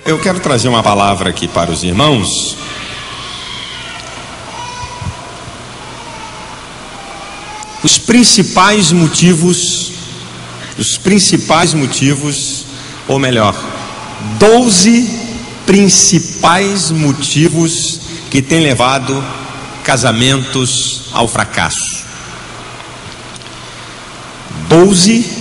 Eu quero trazer uma palavra aqui para os irmãos. Os principais motivos, ou melhor, 12 principais motivos que têm levado casamentos ao fracasso. 12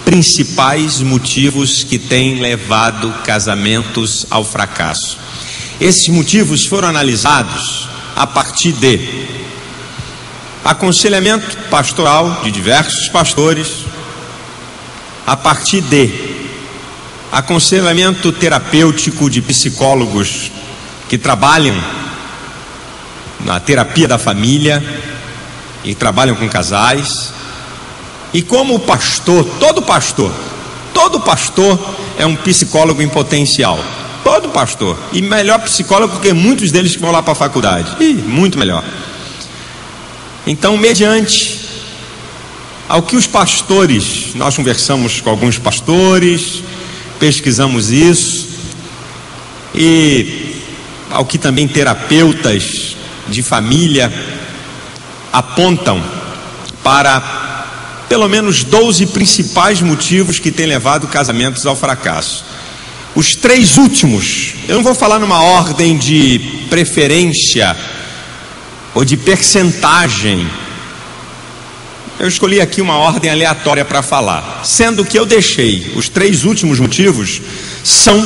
principais motivos que têm levado casamentos ao fracasso. Esses motivos foram analisados a partir de aconselhamento pastoral de diversos pastores, a partir de aconselhamento terapêutico de psicólogos que trabalham na terapia da família e trabalham com casais. E como pastor, todo pastor é um psicólogo em potencial. Todo pastor. E melhor psicólogo que muitos deles que vão lá para a faculdade. Muito melhor. Então, mediante ao que os pastores, nós conversamos com alguns pastores, pesquisamos isso, e ao que também terapeutas de família apontam para pelo menos 12 principais motivos que têm levado casamentos ao fracasso. Os 3 últimos, eu não vou falar numa ordem de preferência ou de percentagem. Eu escolhi aqui uma ordem aleatória para falar, sendo que eu deixei os 3 últimos motivos são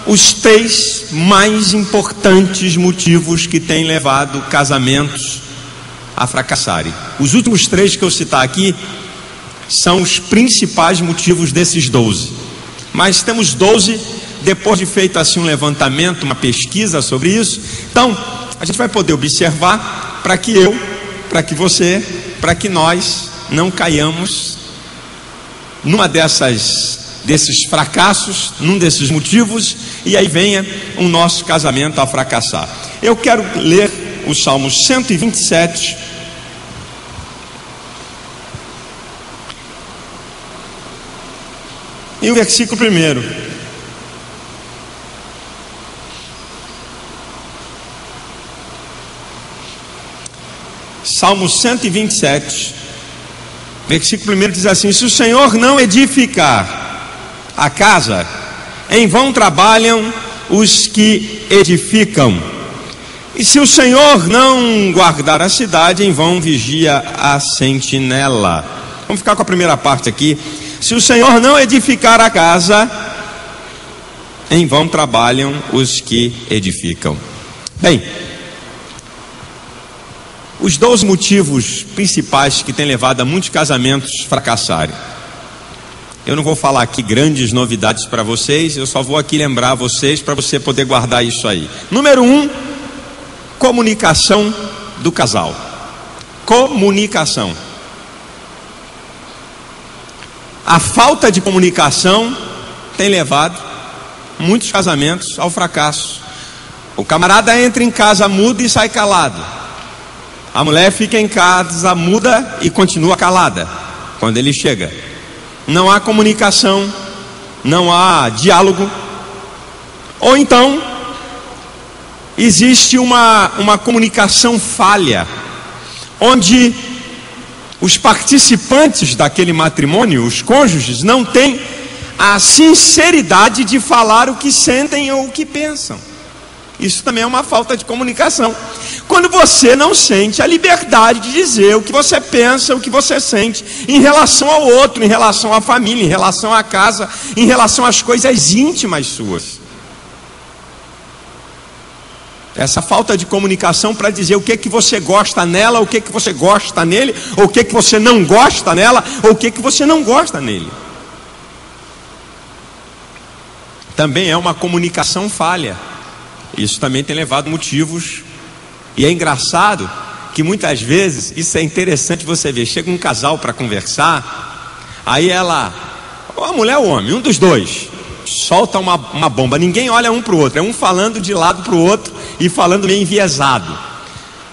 os 3 mais importantes motivos que têm levado casamentos a fracassarem. Os últimos 3 que eu citar aqui são os principais motivos desses 12. Mas temos 12, depois de feito assim um levantamento, uma pesquisa sobre isso. Então, a gente vai poder observar para que eu, para que você, para que nós não caiamos numa desses fracassos, num desses motivos, e aí venha o nosso casamento a fracassar. Eu quero ler o Salmo 127, e o versículo 1. Salmo 127, versículo 1 diz assim: se o Senhor não edificar a casa, em vão trabalham os que edificam. E se o Senhor não guardar a cidade, em vão vigia a sentinela. Vamos ficar com a primeira parte aqui. Se o Senhor não edificar a casa, em vão trabalham os que edificam. Bem, os 12 motivos principais que têm levado a muitos casamentos fracassarem. Eu não vou falar aqui grandes novidades para vocês, eu só vou aqui lembrar vocês para você poder guardar isso aí. Número 1, comunicação do casal. Comunicação. A falta de comunicação tem levado muitos casamentos ao fracasso. O camarada entra em casa mudo e sai calado. A mulher fica em casa muda e continua calada quando ele chega. Não há comunicação, não há diálogo. Ou então existe uma comunicação falha, onde os participantes daquele matrimônio, os cônjuges, não têm a sinceridade de falar o que sentem ou o que pensam. Isso também é uma falta de comunicação. Quando você não sente a liberdade de dizer o que você pensa, o que você sente em relação ao outro, em relação à família, em relação à casa, em relação às coisas íntimas suas. Essa falta de comunicação para dizer o que você gosta nela, o que você gosta nele, ou o que você não gosta nela, ou o que você não gosta nele. Também é uma comunicação falha. Isso também tem levado motivos. E é engraçado que muitas vezes, isso é interessante você ver, chega um casal para conversar, aí ela, ou a mulher ou o homem, um dos dois, solta uma bomba, ninguém olha um para o outro, é um falando de lado para o outro e falando meio enviesado.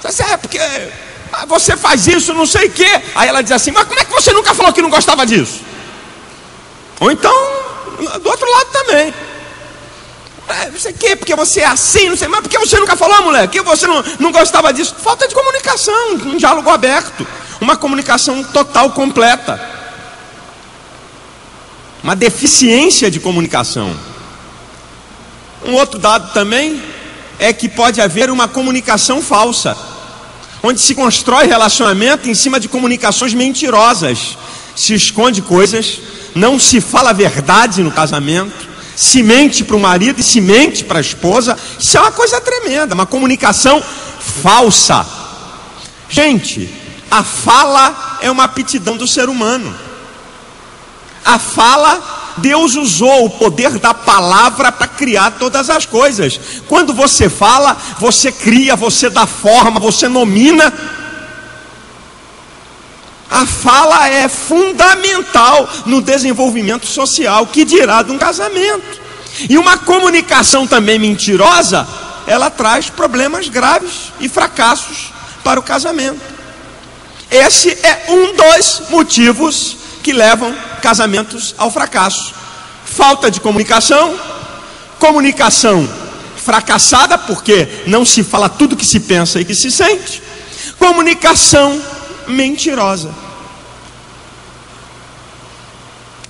É porque você faz isso, não sei o quê. Aí ela diz assim: mas como é que você nunca falou que não gostava disso? Ou então, do outro lado também. Você quer porque você é assim, não sei, mas porque você nunca falou, mulher? Que você não gostava disso? Falta de comunicação, um diálogo aberto, uma comunicação total, completa. Uma deficiência de comunicação. Um outro dado também é que pode haver uma comunicação falsa, onde se constrói relacionamento em cima de comunicações mentirosas. Se esconde coisas, não se fala a verdade no casamento, se mente para o marido e se mente para a esposa. Isso é uma coisa tremenda, uma comunicação falsa. Gente, a fala é uma aptidão do ser humano. A fala, Deus usou o poder da palavra para criar todas as coisas. Quando você fala, você cria, você dá forma, você nomina. A fala é fundamental no desenvolvimento social, que dirá de um casamento. E uma comunicação também mentirosa, ela traz problemas graves e fracassos para o casamento. Esse é um dos motivos que levam casamentos ao fracasso. Falta de comunicação, comunicação fracassada, porque não se fala tudo que se pensa e que se sente, comunicação mentirosa.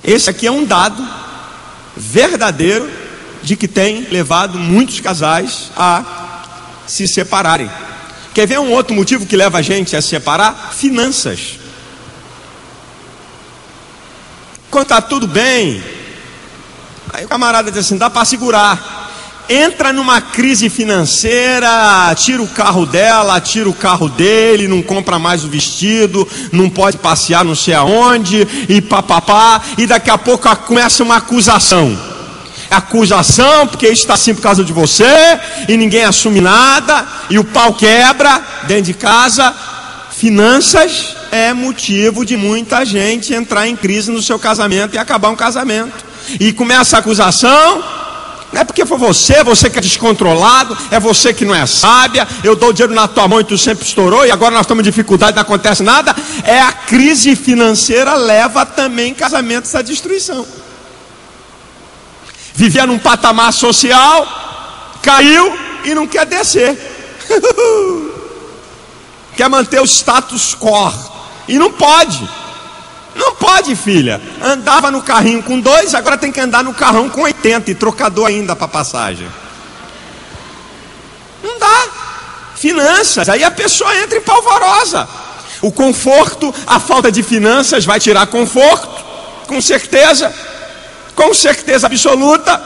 Esse aqui é um dado verdadeiro de que tem levado muitos casais a se separarem. Quer ver um outro motivo que leva a gente a se separar? Finanças. Quando está tudo bem, aí o camarada diz assim, dá para segurar. Entra numa crise financeira, tira o carro dela, tira o carro dele, não compra mais o vestido, não pode passear não sei aonde, e papapá, e daqui a pouco começa uma acusação. Acusação, porque isso está assim por causa de você, e ninguém assume nada, e o pau quebra dentro de casa. Finanças é motivo de muita gente entrar em crise no seu casamento e acabar um casamento. E começa a acusação. Não é porque foi você que é descontrolado, é você que não é sábia, eu dou o dinheiro na tua mão e tu sempre estourou, e agora nós estamos em dificuldade, não acontece nada. É a crise financeira leva também casamentos à destruição. Vivia num patamar social, caiu e não quer descer. Quer manter o status quo, e não pode. Não pode, filha. Andava no carrinho com 2, agora tem que andar no carrão com 80 e trocador ainda para passagem. Não dá. Finanças, aí a pessoa entra em polvorosa. O conforto, a falta de finanças vai tirar conforto, com certeza absoluta.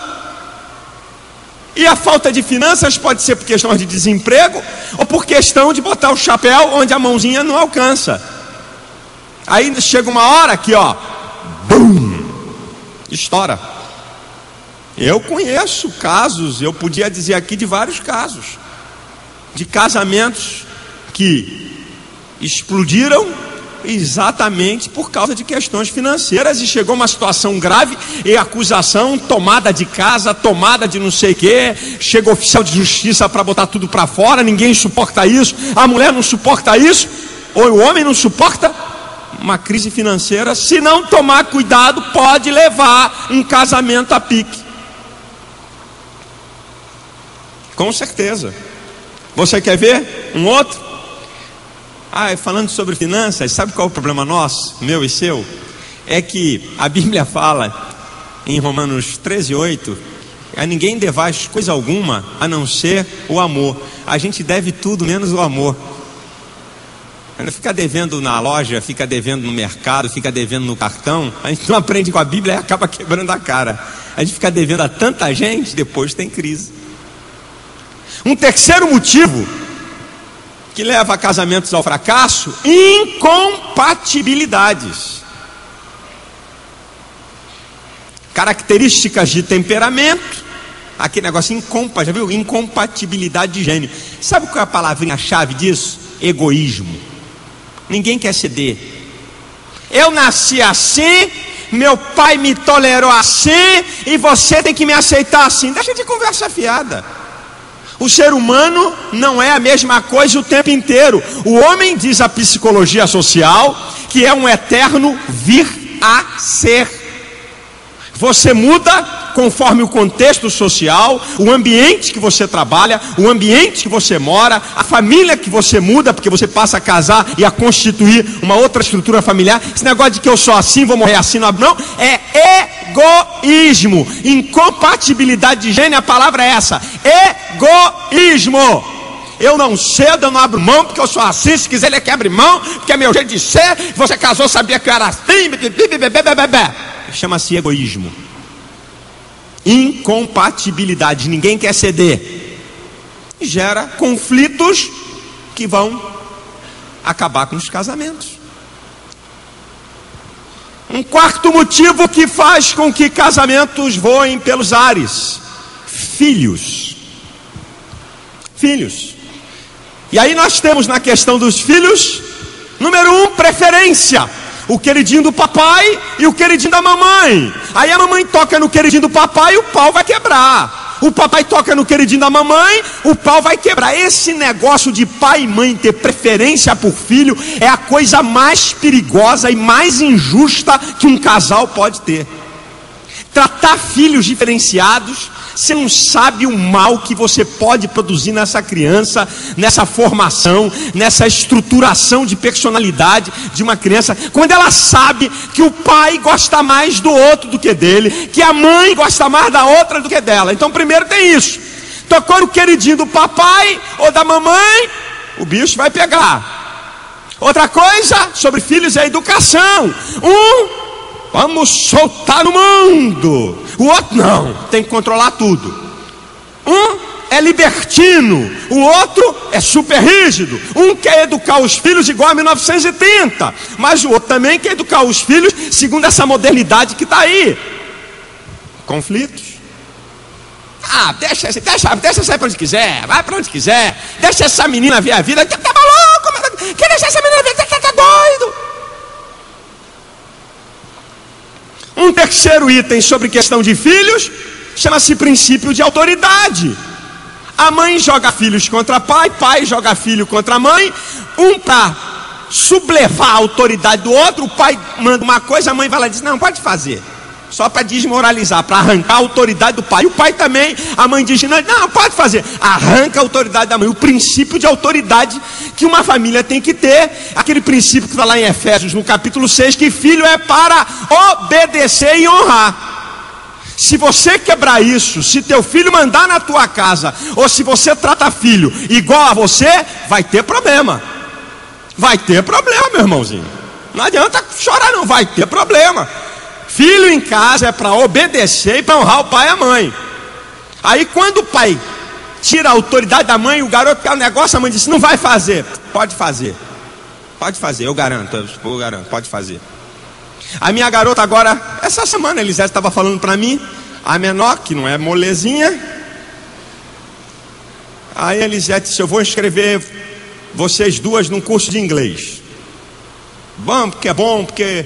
E a falta de finanças pode ser por questão de desemprego ou por questão de botar o chapéu onde a mãozinha não alcança. Aí chega uma hora aqui, ó, bum, estoura. Eu conheço casos, eu podia dizer aqui de vários casos, de casamentos que explodiram exatamente por causa de questões financeiras, e chegou uma situação grave, e acusação, tomada de casa, tomada de não sei o que, chega oficial de justiça para botar tudo para fora, ninguém suporta isso, a mulher não suporta isso, ou o homem não suporta. Uma crise financeira, se não tomar cuidado, pode levar um casamento a pique. Com certeza. Você quer ver um outro? Falando sobre finanças, sabe qual é o problema nosso, meu e seu? É que a Bíblia fala em Romanos 13:8, a ninguém devais coisa alguma a não ser o amor. A gente deve tudo menos o amor. Fica devendo na loja, fica devendo no mercado, fica devendo no cartão. A gente não aprende com a Bíblia e acaba quebrando a cara. A gente fica devendo a tanta gente, depois tem crise. Um terceiro motivo que leva a casamentos ao fracasso: incompatibilidades. Características de temperamento. Aquele negócio já viu? Incompatibilidade de gênio. Sabe qual é a palavrinha-chave disso? Egoísmo. Ninguém quer ceder. Eu nasci assim, meu pai me tolerou assim, e você tem que me aceitar assim. Deixa de conversa fiada. O ser humano não é a mesma coisa o tempo inteiro. O homem, diz a psicologia social, que é um eterno vir a ser. Você muda conforme o contexto social, o ambiente que você trabalha, o ambiente que você mora, a família que você muda, porque você passa a casar e a constituir uma outra estrutura familiar. Esse negócio de que eu sou assim, vou morrer assim, não, é egoísmo, incompatibilidade de gênero, a palavra é essa, egoísmo. Eu não cedo, eu não abro mão, porque eu sou assim. Se quiser ele quebra mão, porque é meu jeito de ser. Você casou, sabia que eu era assim. Chama-se egoísmo. Incompatibilidade, ninguém quer ceder. E gera conflitos que vão acabar com os casamentos. Um quarto motivo que faz com que casamentos voem pelos ares: filhos. Filhos. E aí nós temos na questão dos filhos, número 1, preferência. O queridinho do papai e o queridinho da mamãe. Aí a mamãe toca no queridinho do papai e o pau vai quebrar. O papai toca no queridinho da mamãe, o pau vai quebrar. Esse negócio de pai e mãe ter preferência por filho é a coisa mais perigosa e mais injusta que um casal pode ter. Tratar filhos diferenciados, você não sabe o mal que você pode produzir nessa criança, nessa formação, nessa estruturação de personalidade de uma criança, quando ela sabe que o pai gosta mais do outro do que dele, que a mãe gosta mais da outra do que dela. Então primeiro tem isso. Tocou no queridinho do papai ou da mamãe, o bicho vai pegar. Outra coisa sobre filhos é a educação. Vamos soltar no mundo. O outro não, tem que controlar tudo. Um é libertino, o outro é super rígido. Um quer educar os filhos igual a 1930, mas o outro também quer educar os filhos segundo essa modernidade que está aí. Conflitos. Deixa sair para onde quiser, vai para onde quiser. Deixa essa menina ver a vida. Tá maluco? Quer deixar essa menina ver? Tá doido? Um terceiro item sobre questão de filhos chama-se princípio de autoridade. A mãe joga filhos contra pai, pai joga filho contra mãe. Um para sublevar a autoridade do outro, o pai manda uma coisa, a mãe vai lá e diz: não, pode fazer. Só para desmoralizar, para arrancar a autoridade do pai. O pai também, a mãe diz: não, pode fazer. Arranca a autoridade da mãe. O princípio de autoridade que uma família tem que ter. Aquele princípio que está lá em Efésios, no capítulo 6, que filho é para obedecer e honrar. Se você quebrar isso, se teu filho mandar na tua casa, ou se você trata filho igual a você, vai ter problema. Vai ter problema, meu irmãozinho. Não adianta chorar não, vai ter problema. Filho em casa é para obedecer e para honrar o pai e a mãe. Aí quando o pai tira a autoridade da mãe, o garoto quer um negócio, a mãe diz: não vai fazer. Pode fazer, eu garanto, pode fazer. A minha garota agora, essa semana a Elisete estava falando para mim, a menor, que não é molezinha. Aí a Elisete disse: eu vou inscrever vocês duas num curso de inglês. Vamos, porque é bom, porque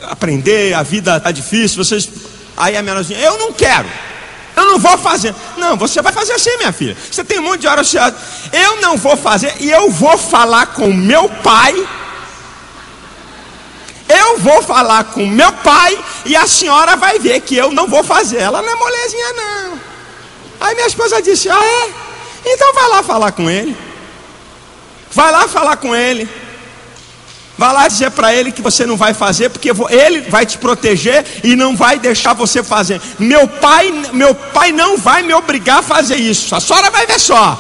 aprender, a vida está difícil, vocês... Aí a menorzinha: eu não quero, eu não vou fazer. Não, você vai fazer assim, minha filha. Você tem um monte de horas. Eu não vou fazer, e eu vou falar com meu pai. Eu vou falar com meu pai, e a senhora vai ver que eu não vou fazer. Ela não é molezinha não. Aí minha esposa disse: ah é? Então vai lá falar com ele. Vai lá falar com ele. Vai lá dizer para ele que você não vai fazer, porque ele vai te proteger e não vai deixar você fazer. Meu pai não vai me obrigar a fazer isso. A senhora vai ver só.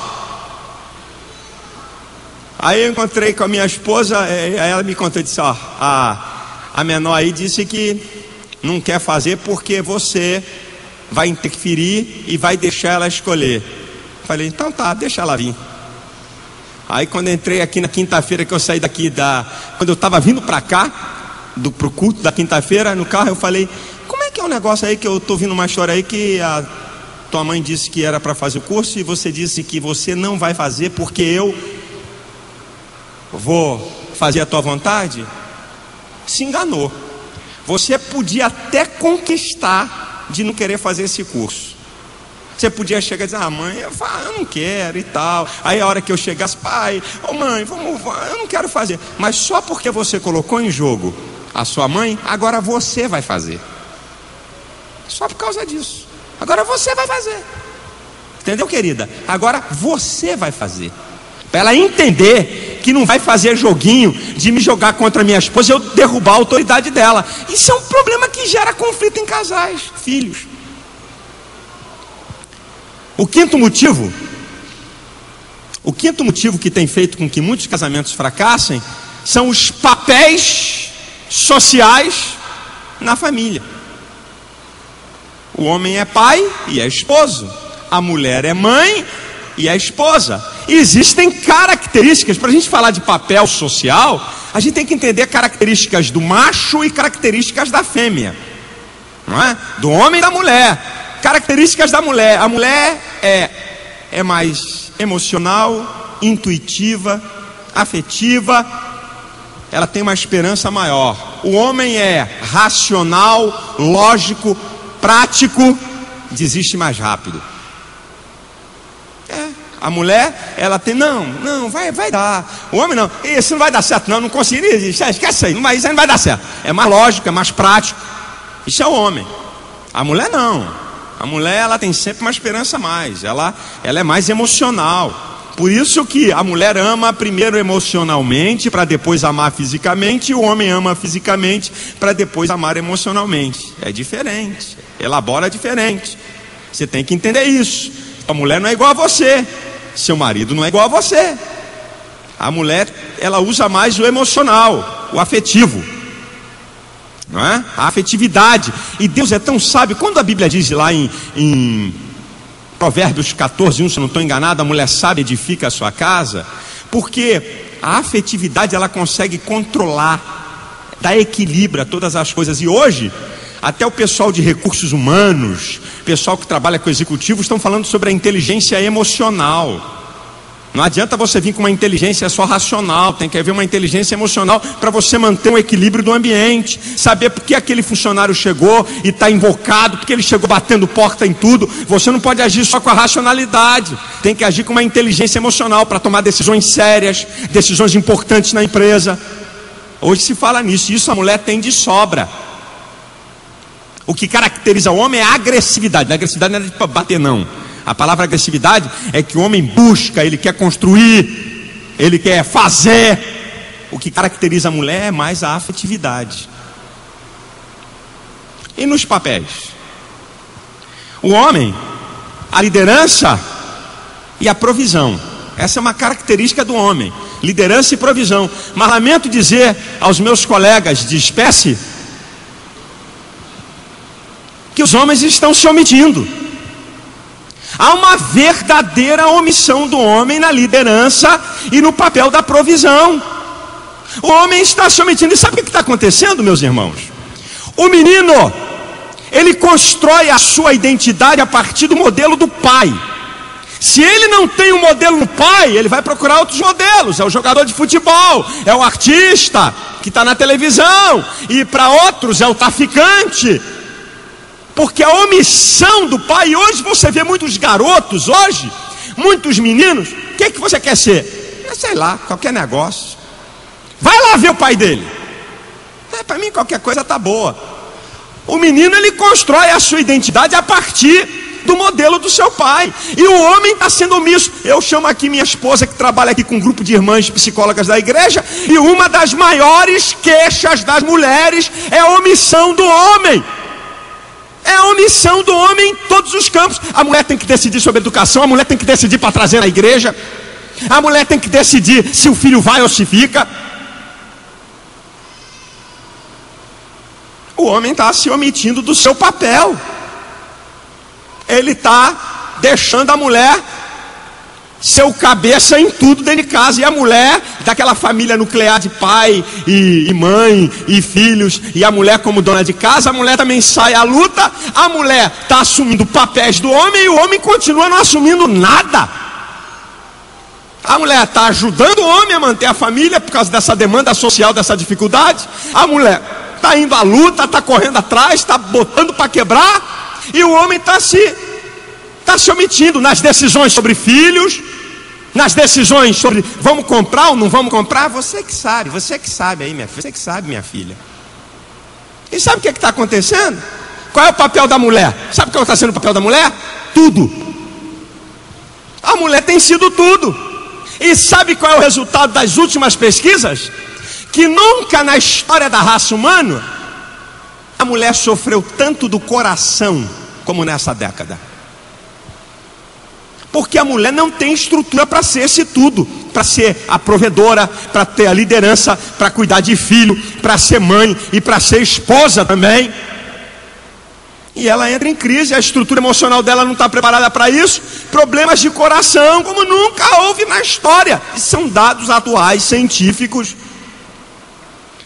Aí eu encontrei com a minha esposa, aí ela me contou e disse: ó, a menor aí disse que não quer fazer porque você vai interferir e vai deixar ela escolher. Falei: então tá, deixa ela vir. Aí quando eu entrei aqui na quinta-feira, que eu saí daqui quando eu estava vindo para cá, pro culto da quinta-feira, no carro, eu falei: como é que é o negócio aí que eu estou ouvindo uma história aí que a tua mãe disse que era para fazer o curso e você disse que você não vai fazer porque eu vou fazer a tua vontade? Se enganou. Você podia até conquistar de não querer fazer esse curso. Você podia chegar e dizer: ah, mãe, eu não quero e tal. Aí a hora que eu chegasse: pai, mãe, eu não quero fazer. Mas só porque você colocou em jogo a sua mãe, agora você vai fazer. Só por causa disso. Agora você vai fazer. Entendeu, querida? Agora você vai fazer. Para ela entender que não vai fazer joguinho de me jogar contra minha esposa e eu derrubar a autoridade dela. Isso é um problema que gera conflito em casais, filhos. O quinto motivo que tem feito com que muitos casamentos fracassem são os papéis sociais na família. O homem é pai e é esposo. A mulher é mãe e é esposa. E existem características. Para a gente falar de papel social, a gente tem que entender características do macho e características da fêmea, não é? Do homem e da mulher. Características da mulher. A mulher é mais emocional, intuitiva, afetiva. Ela tem uma esperança maior. O homem é racional, lógico, prático, desiste mais rápido. A mulher, ela tem, não, vai dar. O homem não, isso não vai dar certo, não conseguiria, esquece aí, isso aí não vai dar certo. É mais lógico, é mais prático. Isso é o homem. A mulher não. A mulher, ela tem sempre uma esperança a mais. Ela é mais emocional. Por isso que a mulher ama primeiro emocionalmente, para depois amar fisicamente, e o homem ama fisicamente, para depois amar emocionalmente. É diferente, elabora diferente. Você tem que entender isso. A mulher não é igual a você, seu marido não é igual a você. A mulher, ela usa mais o emocional, o afetivo, não é? A afetividade. E Deus é tão sábio. Quando a Bíblia diz lá em Provérbios 14:1, se eu não estou enganado, a mulher sábia edifica a sua casa, porque a afetividade ela consegue controlar, dar equilíbrio a todas as coisas. E hoje, até o pessoal de recursos humanos, pessoal que trabalha com executivos, estão falando sobre a inteligência emocional. Não adianta você vir com uma inteligência só racional, tem que haver uma inteligência emocional para você manter um equilíbrio do ambiente, saber por que aquele funcionário chegou e está invocado, porque ele chegou batendo porta em tudo. Você não pode agir só com a racionalidade, tem que agir com uma inteligência emocional para tomar decisões sérias, decisões importantes na empresa. Hoje se fala nisso, isso a mulher tem de sobra. O que caracteriza o homem é a agressividade. A agressividade não é de bater, não. A palavra agressividade é que o homem busca, ele quer construir, ele quer fazer. O que caracteriza a mulher é mais a afetividade. E nos papéis? O homem, a liderança e a provisão. Essa é uma característica do homem. Liderança e provisão. Mas lamento dizer aos meus colegas de espécie que os homens estão se omitindo. Há uma verdadeira omissão do homem na liderança e no papel da provisão. O homem está se omitindo. E sabe o que está acontecendo, meus irmãos? O menino, ele constrói a sua identidade a partir do modelo do pai. Se ele não tem um modelo no pai, ele vai procurar outros modelos. É o jogador de futebol, é o artista que está na televisão, e para outros é o traficante. Porque a omissão do pai, hoje você vê muitos garotos, hoje, muitos meninos, o que você quer ser? Sei lá, qualquer negócio. Vai lá ver o pai dele. Para mim qualquer coisa tá boa. O menino, ele constrói a sua identidade a partir do modelo do seu pai. E o homem está sendo omisso. Eu chamo aqui minha esposa, que trabalha aqui com um grupo de irmãs psicólogas da igreja, e uma das maiores queixas das mulheres é a omissão do homem. É a omissão do homem em todos os campos. A mulher tem que decidir sobre educação, a mulher tem que decidir para trazer na igreja, a mulher tem que decidir se o filho vai ou se fica. O homem está se omitindo do seu papel. Ele está deixando a mulher ser o cabeça em tudo dentro de casa. E a mulher, daquela família nuclear de pai e mãe e filhos, e a mulher como dona de casa, a mulher também sai à luta. A mulher está assumindo papéis do homem e o homem continua não assumindo nada. A mulher está ajudando o homem a manter a família por causa dessa demanda social, dessa dificuldade. A mulher está indo à luta, está correndo atrás, está botando para quebrar, e o homem está se omitindo nas decisões sobre filhos, nas decisões sobre vamos comprar ou não vamos comprar. Você que sabe aí, minha filha, você que sabe, minha filha. E sabe o que está acontecendo? qual é o papel da mulher? Sabe qual está sendo o papel da mulher? Tudo. A mulher tem sido tudo. E sabe qual é o resultado das últimas pesquisas? Que nunca na história da raça humana a mulher sofreu tanto do coração como nessa década. Porque a mulher não tem estrutura para ser esse tudo, para ser a provedora, para ter a liderança, para cuidar de filho, para ser mãe e para ser esposa também. E ela entra em crise, a estrutura emocional dela não está preparada para isso. Problemas de coração como nunca houve na história. E são dados atuais, científicos.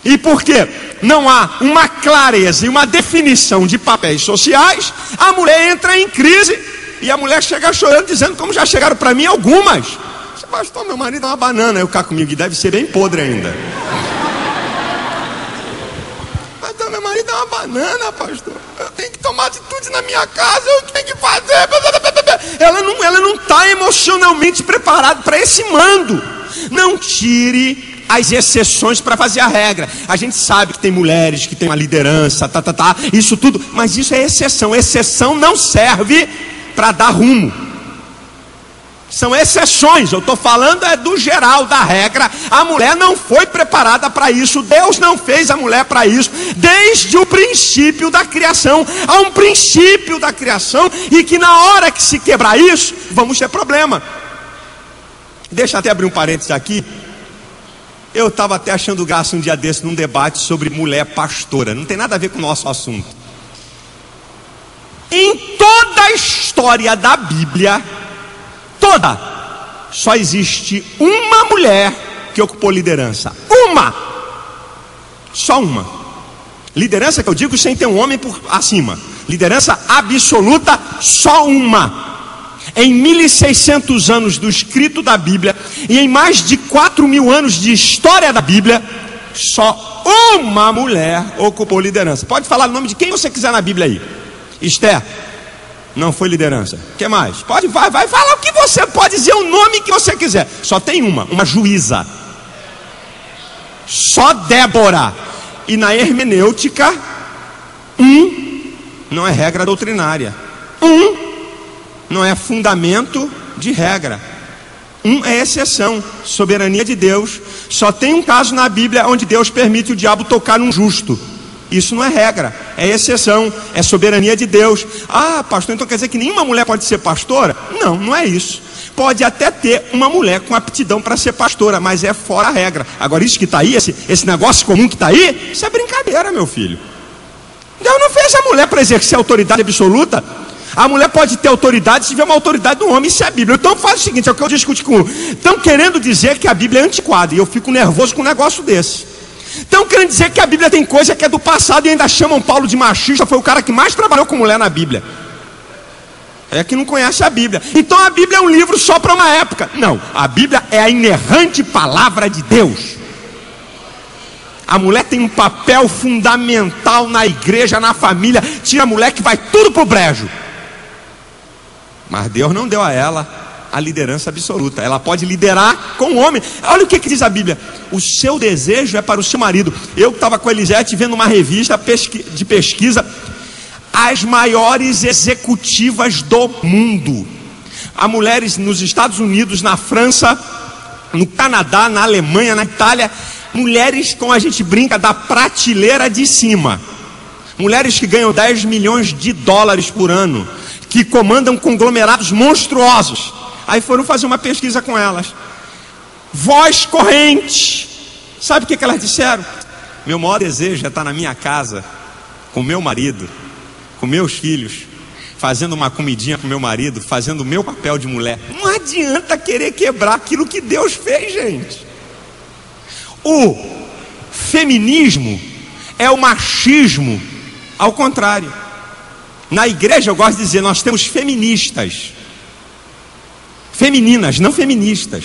E porque não há uma clareza e uma definição de papéis sociais, a mulher entra em crise. E a mulher chega chorando, dizendo, como já chegaram para mim algumas: pastor, meu marido é uma banana. Eu cá comigo, deve ser bem podre ainda. Pastor, meu marido é uma banana, pastor. Eu tenho que tomar atitude na minha casa, eu tenho que fazer. Ela não está emocionalmente preparada para esse mando. Não tire as exceções para fazer a regra. A gente sabe que tem mulheres que têm uma liderança, isso tudo, mas isso é exceção. Exceção não serve para dar rumo. São exceções. Eu estou falando do geral, da regra. A mulher não foi preparada para isso. Deus não fez a mulher para isso. Desde o princípio da criação. Há um princípio da criação. E que na hora que se quebrar isso, vamos ter problema. Deixa eu até abrir um parênteses aqui. Eu estava até achando graça um dia desse num debate sobre mulher pastora. Não tem nada a ver com o nosso assunto. Em toda a história da Bíblia, toda, só existe uma mulher que ocupou liderança. Uma! Só uma. Liderança que eu digo sem ter um homem por acima. Liderança absoluta, só uma. Em 1600 anos do escrito da Bíblia e em mais de 4.000 anos de história da Bíblia, só uma mulher ocupou liderança. Pode falar o nome de quem você quiser na Bíblia aí. Esther, não foi liderança. O que mais? Pode, vai falar o que você pode dizer, o nome que você quiser. Só tem uma juíza. Só Débora. E na hermenêutica, não é regra doutrinária. Não é fundamento de regra. É exceção. Soberania de Deus. Só tem um caso na Bíblia onde Deus permite o diabo tocar num justo. Isso não é regra, é exceção, é soberania de Deus. Ah, pastor, então quer dizer que nenhuma mulher pode ser pastora? Não, não é isso. Pode até ter uma mulher com aptidão para ser pastora, mas é fora a regra. Agora isso que está aí, esse negócio comum que está aí, isso é brincadeira, meu filho. Deus não fez a mulher para exercer autoridade absoluta. A mulher pode ter autoridade se tiver uma autoridade do homem, isso é a Bíblia. Então faz o seguinte, é o que eu discuti com estão querendo dizer que a Bíblia é antiquada, e eu fico nervoso com um negócio desse. Estão querendo dizer que a Bíblia tem coisa que é do passado e ainda chamam Paulo de machista. Foi o cara que mais trabalhou com mulher na Bíblia. É que não conhece a Bíblia. Então a Bíblia é um livro só para uma época. Não, a Bíblia é a inerrante palavra de Deus. A mulher tem um papel fundamental na igreja, na família. Tira a mulher que vai tudo pro brejo. Mas Deus não deu a ela a liderança absoluta. Ela pode liderar com o homem. Olha o que diz a Bíblia: o seu desejo é para o seu marido. Eu estava com a Elisete vendo uma revista de pesquisa, as maiores executivas do mundo. Há mulheres nos Estados Unidos, na França, no Canadá, na Alemanha, na Itália, mulheres, como a gente brinca, da prateleira de cima. Mulheres que ganham 10 milhões de dólares por ano, que comandam conglomerados monstruosos. Aí foram fazer uma pesquisa com elas. Voz corrente. Sabe o que elas disseram? Meu maior desejo é estar na minha casa, com meu marido, com meus filhos, fazendo uma comidinha com meu marido, fazendo o meu papel de mulher. Não adianta querer quebrar aquilo que Deus fez, gente. O feminismo é o machismo ao contrário. Na igreja eu gosto de dizer, nós temos feministas. Femininas, não feministas.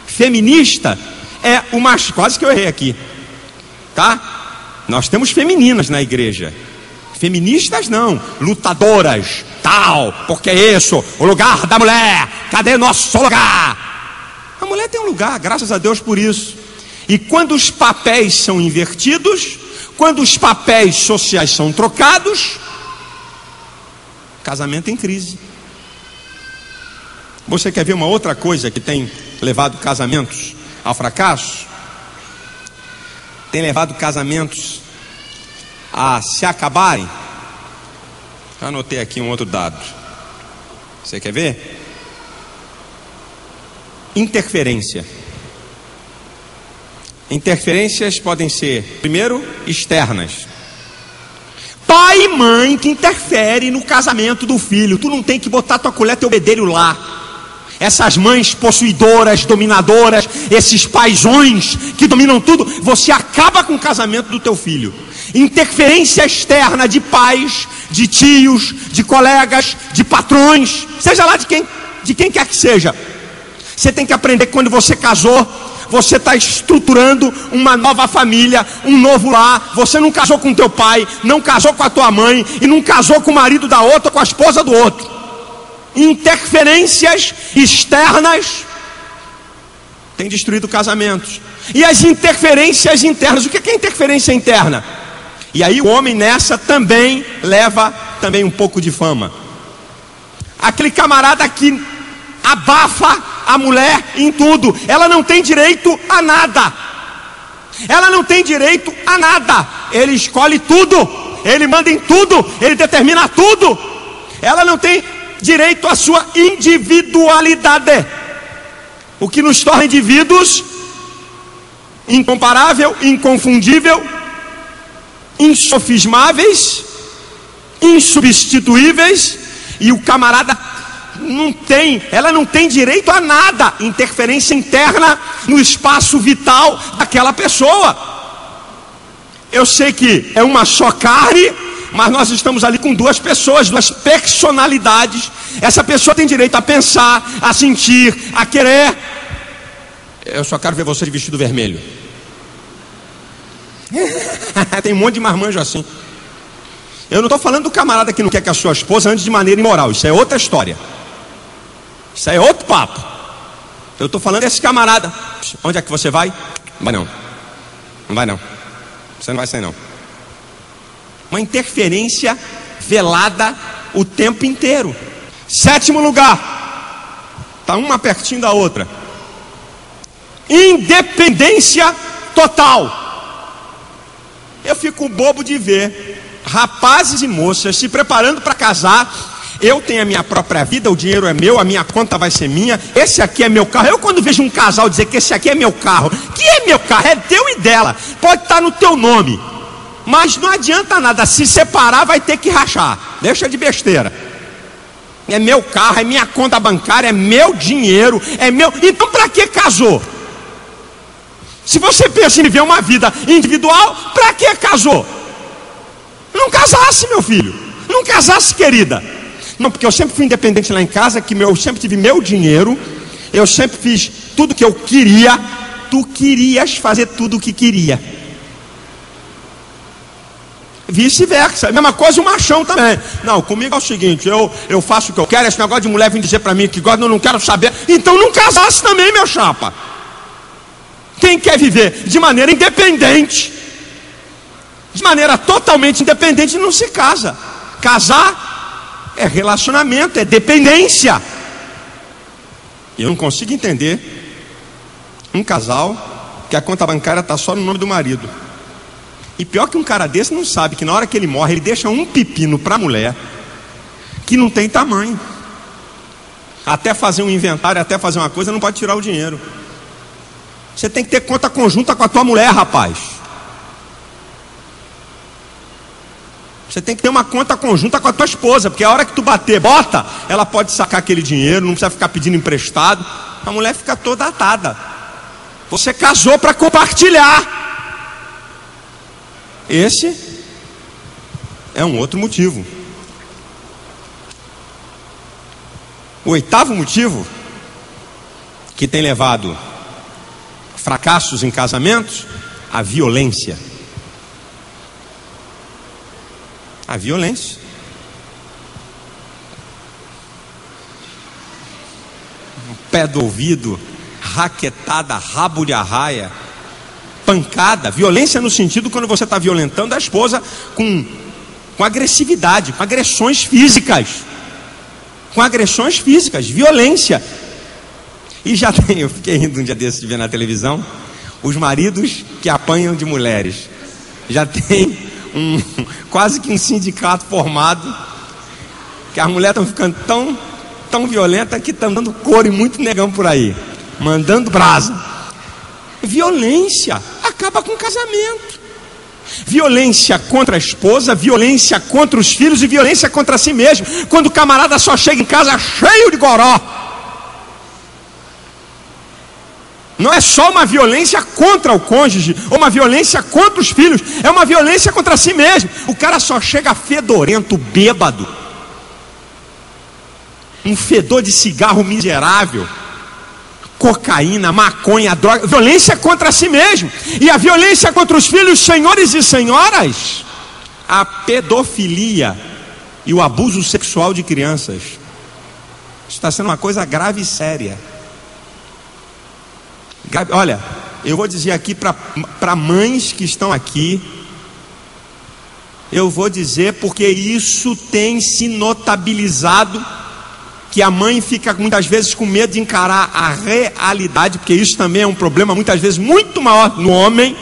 Feminista é o macho. Quase que eu errei aqui, tá? Nós temos femininas na igreja. Feministas não, lutadoras, tal, porque é isso, o lugar da mulher. Cadê nosso lugar? A mulher tem um lugar, graças a Deus por isso. E quando os papéis são invertidos, quando os papéis sociais são trocados, Casamento em crise. Você quer ver uma outra coisa que tem levado casamentos ao fracasso? Tem levado casamentos a se acabarem? Anotei aqui um outro dado. Você quer ver? Interferência. Interferências podem ser, primeiro, externas. Pai e mãe que interferem no casamento do filho. Tu não tem que botar tua colher, teu bedelho lá. Essas mães possuidoras, dominadoras, esses paizões que dominam tudo, você acaba com o casamento do teu filho. Interferência externa de pais, de tios, de colegas, de patrões, seja lá de quem quer que seja. Você tem que aprender que quando você casou, você está estruturando uma nova família, um novo lar. Você não casou com teu pai, não casou com a tua mãe, e não casou com o marido da outra, com a esposa do outro. Interferências externas têm destruído casamentos. E as interferências internas, o que é interferência interna? E aí o homem nessa também leva um pouco de fama. Aquele camarada que abafa a mulher em tudo. Ela não tem direito a nada. Ela não tem direito a nada. Ele escolhe tudo, ele manda em tudo, ele determina tudo. Ela não tem direito à sua individualidade. O que nos torna indivíduos incomparável, inconfundível, insofismáveis, insubstituíveis. E o camarada ela não tem direito a nada. Interferência interna no espaço vital daquela pessoa. Eu sei que é uma só carne, mas nós estamos ali com duas pessoas, duas personalidades. Essa pessoa tem direito a pensar, a sentir, a querer. Eu só quero ver você de vestido vermelho. Tem um monte de marmanjo assim. Eu não estou falando do camarada que não quer que a sua esposa ande de maneira imoral. Isso é outra história. Isso aí é outro papo. Eu estou falando desse camarada. Onde é que você vai? Não vai não. Não vai não. Você não vai sair não. Uma interferência velada o tempo inteiro. 7º lugar. Está uma pertinho da outra. Independência total. Eu fico bobo de ver rapazes e moças se preparando para casar. Eu tenho a minha própria vida, o dinheiro é meu, a minha conta vai ser minha, esse aqui é meu carro. Eu quando vejo um casal dizer que esse aqui é meu carro, que é meu carro, é teu e dela, pode estar no teu nome, mas não adianta nada, se separar vai ter que rachar, deixa de besteira. É meu carro, é minha conta bancária, é meu dinheiro, é meu. Então para que casou? Se você pensa em viver uma vida individual, para que casou? Não casasse, meu filho, não casasse, querida. Não, porque eu sempre fui independente lá em casa, que eu sempre tive meu dinheiro, eu sempre fiz tudo que eu queria. Tu querias fazer tudo o que queria. Vice-versa, a mesma coisa o machão também. Não, comigo é o seguinte, eu faço o que eu quero. Esse negócio de mulher vir dizer para mim que gosta, eu não quero saber. Então não casasse também, meu chapa. Quem quer viver de maneira independente, de maneira totalmente independente, não se casa. Casar é relacionamento, é dependência. Eu não consigo entender um casal que a conta bancária está só no nome do marido. E pior que um cara desse não sabe que na hora que ele morre, ele deixa um pepino para a mulher que não tem tamanho. Até fazer um inventário, até fazer uma coisa, não pode tirar o dinheiro. Você tem que ter conta conjunta com a tua mulher, rapaz. Você tem que ter uma conta conjunta com a tua esposa, porque a hora que tu bater, bota, ela pode sacar aquele dinheiro, não precisa ficar pedindo emprestado. A mulher fica toda atada. Você casou para compartilhar. Esse é um outro motivo. O 8º motivo que tem levado fracassos em casamentos, a violência. A violência. Pé do ouvido, raquetada, rabo de arraia, pancada. Violência no sentido quando você está violentando a esposa com agressividade, com agressões físicas. com agressões físicas, violência. E já tem, eu fiquei rindo um dia desses de ver na televisão, os maridos que apanham de mulheres. Já tem quase que um sindicato formado, que as mulheres estão ficando tão violentas que estão dando couro e muito negão por aí, mandando brasa. Violência acaba com o casamento. Violência contra a esposa, violência contra os filhos e violência contra si mesmo. Quando o camarada só chega em casa cheio de goró. Não é só uma violência contra o cônjuge, ou uma violência contra os filhos, é uma violência contra si mesmo. O cara só chega fedorento, bêbado, um fedor de cigarro miserável, cocaína, maconha, droga, violência contra si mesmo. E a violência contra os filhos, senhores e senhoras, a pedofilia e o abuso sexual de crianças. Isso está sendo uma coisa grave e séria. Olha, eu vou dizer aqui para mães que estão aqui, eu vou dizer porque isso tem se notabilizado, que a mãe fica muitas vezes com medo de encarar a realidade, porque isso também é um problema muitas vezes muito maior no homem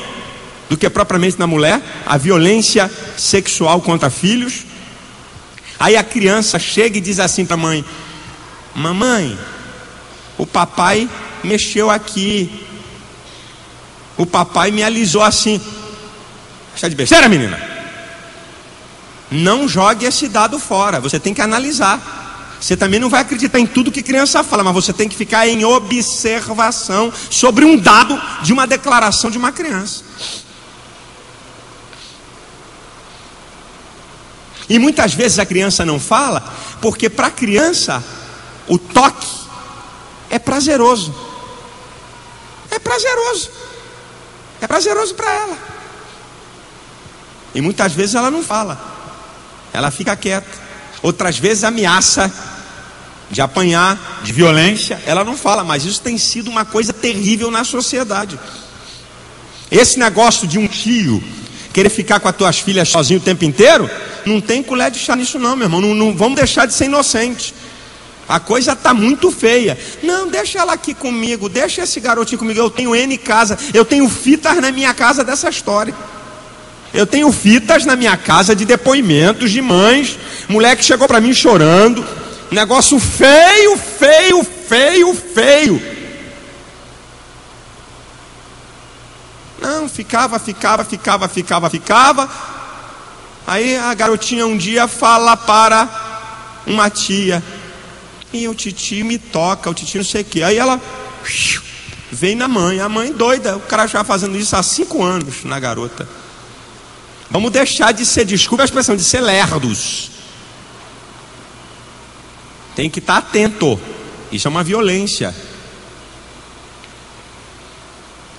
do que propriamente na mulher, a violência sexual contra filhos. Aí a criança chega e diz assim para a mãe: mamãe, o papai mexeu aqui, o papai me alisou assim. Está de besteira, menina? Não jogue esse dado fora, você tem que analisar. Você também não vai acreditar em tudo que criança fala, mas você tem que ficar em observação sobre um dado de uma declaração de uma criança. E muitas vezes a criança não fala, porque para a criança o toque é prazeroso. É prazeroso. É prazeroso para ela. E muitas vezes ela não fala. Ela fica quieta. Outras vezes ameaça de apanhar, de violência. Ela não fala, mas isso tem sido uma coisa terrível na sociedade. Esse negócio de um tio querer ficar com as tuas filhas sozinho o tempo inteiro, não tem colher de chá nisso não, meu irmão. Não vamos deixar de ser inocente. A coisa está muito feia. Não, deixa ela aqui comigo, deixa esse garotinho comigo. Eu tenho N casa, eu tenho fitas na minha casa dessa história. Eu tenho fitas na minha casa de depoimentos de mães, mulher que chegou para mim chorando, negócio feio, feio, feio, feio. Não, ficava. Aí a garotinha um dia fala para uma tia: e o titio me toca, o titio não sei o que. Aí ela vem na mãe, a mãe doida. O cara já fazendo isso há 5 anos na garota. Vamos deixar de ser, desculpa a expressão, de ser lerdos. Tem que estar atento. Isso é uma violência.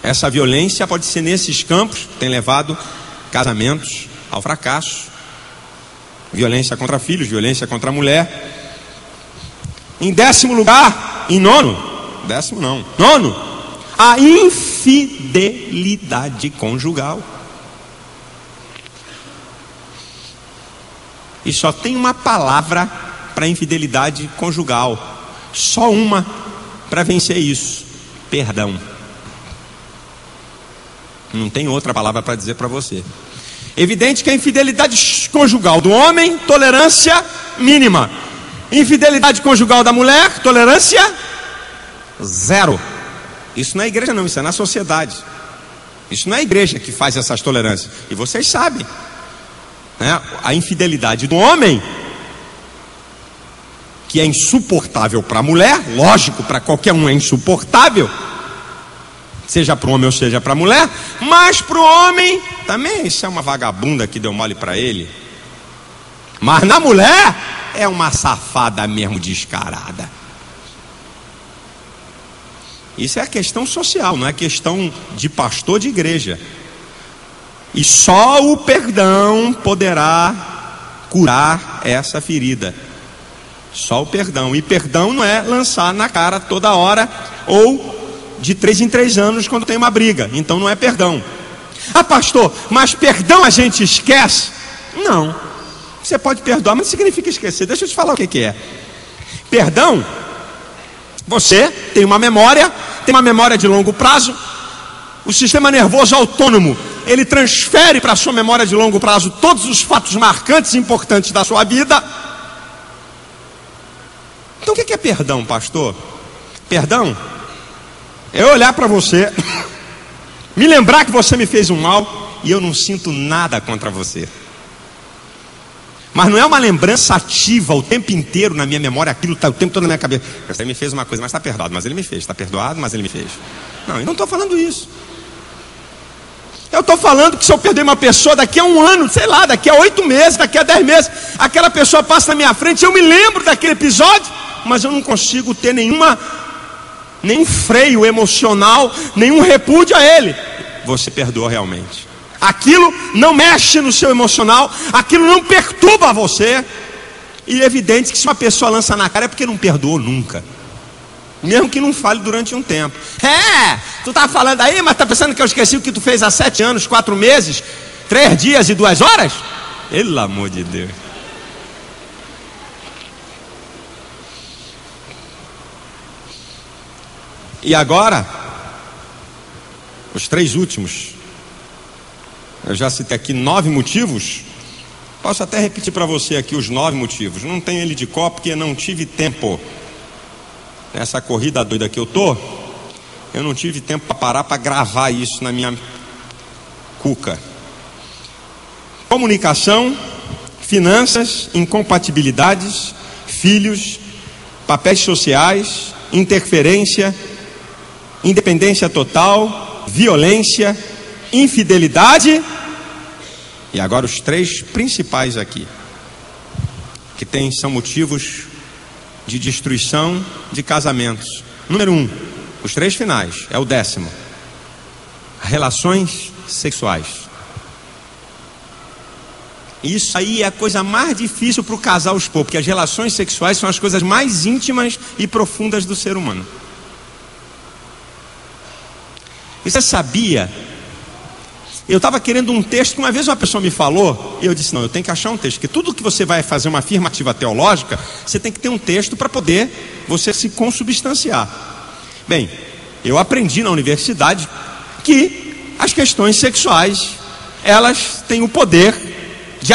Essa violência pode ser nesses campos, tem levado casamentos ao fracasso. Violência contra filhos, violência contra a mulher. Em 10º lugar, em nono, a infidelidade conjugal. E só tem uma palavra para infidelidade conjugal, só uma para vencer isso: perdão. Não tem outra palavra para dizer para você. Evidente que a infidelidade conjugal do homem, tolerância mínima. Infidelidade conjugal da mulher, tolerância 0. Isso não é igreja não, isso é na sociedade. Isso não é a igreja que faz essas tolerâncias. E vocês sabem, né? A infidelidade do homem, que é insuportável para a mulher, lógico, para qualquer um é insuportável, seja para o homem ou seja para a mulher, mas para o homem também, isso é uma vagabunda que deu mole para ele. Mas na mulher é uma safada mesmo, descarada. Isso é a questão social, não é questão de pastor de igreja. E só o perdão poderá curar essa ferida. Só o perdão. E perdão não é lançar na cara toda hora, ou de 3 em 3 anos quando tem uma briga. Então não é perdão. Ah, pastor, mas perdão a gente esquece? Não. Você pode perdoar, mas não significa esquecer. Deixa eu te falar o que é. Perdão, você tem uma memória de longo prazo. O sistema nervoso autônomo, ele transfere para a sua memória de longo prazo todos os fatos marcantes e importantes da sua vida. Então o que é perdão, pastor? Perdão é olhar para você, me lembrar que você me fez um mal e eu não sinto nada contra você. Mas não é uma lembrança ativa o tempo inteiro na minha memória, aquilo está o tempo todo na minha cabeça. Você me fez uma coisa, mas está perdoado, mas ele me fez. Está perdoado, mas ele me fez. Não, eu não estou falando isso. Eu estou falando que se eu perder uma pessoa daqui a 1 ano, sei lá, daqui a 8 meses, daqui a 10 meses, aquela pessoa passa na minha frente, eu me lembro daquele episódio, mas eu não consigo ter nenhum freio emocional, nenhum repúdio a ele. Você perdoa realmente. Aquilo não mexe no seu emocional, aquilo não perturba você. E é evidente que se uma pessoa lança na cara é porque não perdoou nunca. Mesmo que não fale durante um tempo. Tu tá falando aí, mas tá pensando que eu esqueci o que tu fez há 7 anos, 4 meses, 3 dias e 2 horas? Pelo amor de Deus. E agora, os 3 últimos. Eu já citei aqui 9 motivos. Posso até repetir para você aqui os 9 motivos. Não tenho ele de cor porque não tive tempo. Nessa corrida doida que eu não tive tempo para parar para gravar isso na minha cuca. Comunicação, finanças, incompatibilidades, filhos, papéis sociais, interferência, independência total, violência, infidelidade. E agora os 3 principais aqui, que são motivos de destruição de casamentos. Número 1, os 3 finais, é o 10º. Relações sexuais. Isso aí é a coisa mais difícil para o casal expor, porque as relações sexuais são as coisas mais íntimas e profundas do ser humano. E você sabia? Eu estava querendo um texto que uma vez uma pessoa me falou, e eu disse, não, eu tenho que achar um texto, porque tudo que você vai fazer uma afirmativa teológica, você tem que ter um texto para poder você se consubstanciar. Bem, eu aprendi na universidade que as questões sexuais, elas têm o poder de